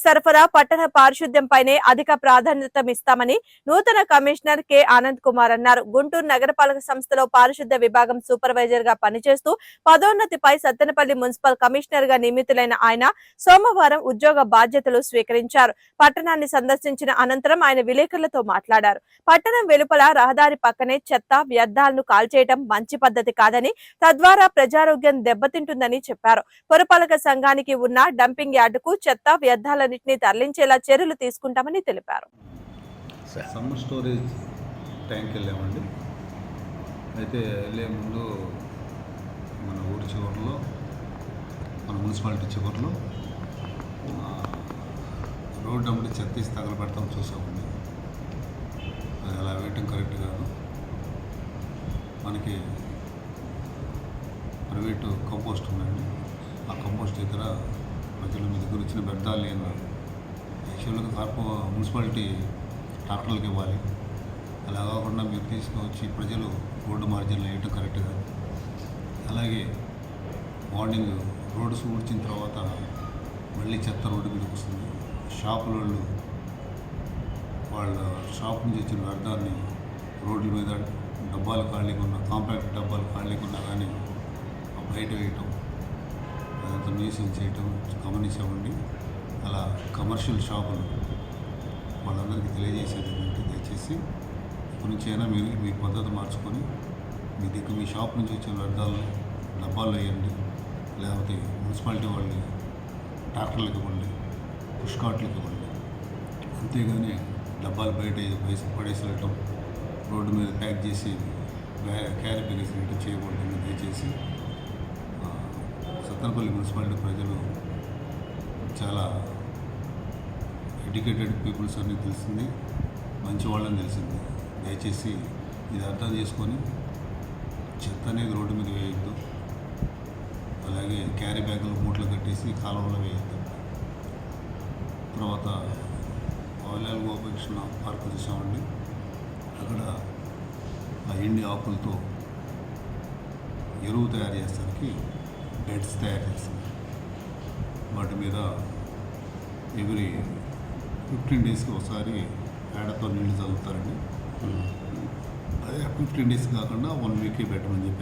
సరఫరా, పట్టణ పారిశుద్ధ్యంపైనే అధిక ప్రాధాన్యతమిస్తామని నూతన కమిషనర్ కె ఆనంద్ కుమార్ అన్నారు. గుంటూరు నగరపాలక సంస్థలో పారిశుద్ధ్య విభాగం సూపర్వైజర్ గా పనిచేస్తూ పదోన్నతిపై సత్తెనపల్లి మున్సిపల్ కమిషనర్ గా నియమితులైన ఆయన సోమవారం ఉద్యోగ బాధ్యతలు స్వీకరించారు. పట్టణాన్ని సందర్శించిన అనంతరం ఆయన విలేకరులతో మాట్లాడారు. పట్టణం వెలుపల రహదారి పక్కనే చెత్త, వ్యర్థాలను కాల్చేయడం మంచి పద్ధతి కాదని, తద్వారా ప్రజారోగ్యం దెబ్బతింటుందని చెప్పారు. పురపాలక సంఘానికి ఉన్న డంపింగ్ యార్డుకు చెత్త, వ్యర్థాలన్నింటినీ తరలించేలా చర్యలు తీసుకుంటామని తెలిపారు. సమ్మర్ స్టోరేజ్ ట్యాంక్ వెళ్ళామండి. అయితే వెళ్ళే ముందు మన ఊరి చివరిలో, మన మున్సిపాలిటీ చివరిలో రోడ్డు అమ్మడి చెత్త తీసి తగలబెడతాం చూసామండి. అది అలా వేయటం కరెక్ట్ కాదు. మనకి ప్రైవేటు కంపోస్ట్ ఉందండి. ఆ కంపోస్ట్ దగ్గర ప్రజలు మీ దగ్గర వచ్చిన వ్యర్థాలు లేని యాక్చువల్గా మున్సిపాలిటీ ట్రాక్టర్లకు ఇవ్వాలి. అలా కాకుండా మీరు తీసుకువచ్చి ప్రజలు రోడ్డు మార్జిన్లో వేయటం కరెక్ట్ కాదు. అలాగే మార్నింగ్ రోడ్డు ఊడ్చిన తర్వాత మళ్ళీ చెత్త రోడ్డు మీదకి వస్తుంది. షాపుల వాళ్ళ షాప్ నుంచి వచ్చిన వ్యర్థాన్ని రోడ్ల మీద డబ్బాలు ఖాళీగా ఉన్న, కాంపాక్ట్ డబ్బాలు ఖాళీగా ఉన్నా కానీ బయట వేయటం, అదంతా న్యూసెన్స్ చేయటం గమనించామండి. అలా కమర్షియల్ షాపులు వాళ్ళందరికీ తెలియజేసేది ఏంటంటే, దయచేసి గురించి అయినా మీరు మీ పద్ధతి మార్చుకొని మీ దగ్గర మీ షాప్ నుంచి వచ్చిన వ్యర్థాలను డబ్బాలు వేయండి, లేకపోతే మున్సిపాలిటీ వాళ్ళు ట్రాక్టర్లకు ఇవ్వండి, పుష్ కార్ట్లకు ఇవ్వండి. అంతేగాని డబ్బాలు బయట పడేసి వెళ్ళటం, రోడ్డు మీద ప్యాక్ చేసి క్యారీ బ్యాగేసి వేయటం చేయకూడదు. దయచేసి సత్తెనపల్లి మున్సిపాలిటీ ప్రజలు చాలా ఎడ్యుకేటెడ్ పీపుల్స్ అని తెలిసింది, మంచి వాళ్ళని తెలిసింది. దయచేసి ఇది అర్థం చేసుకొని చెత్త అనేది రోడ్డు మీద వేయద్దు. అలాగే క్యారీ బ్యాగులు మూటలు కట్టేసి కాలువలో వేయద్దు. తర్వాత ఆయిల్ గోపకృష్ణ పార్క్ చూసామండి. అక్కడ ఆ ఎండి ఆకులతో ఎరువు తయారు చేస్తానికి బెడ్స్ తయారు చేస్తారు. వాటి మీద ఎవ్రీ 15 డేస్కి ఒకసారి పేడతో నీళ్లు చల్లుతారండి. అదే 15 డేస్ కాకుండా 1 వీక్కి పెట్టమని చెప్పారు.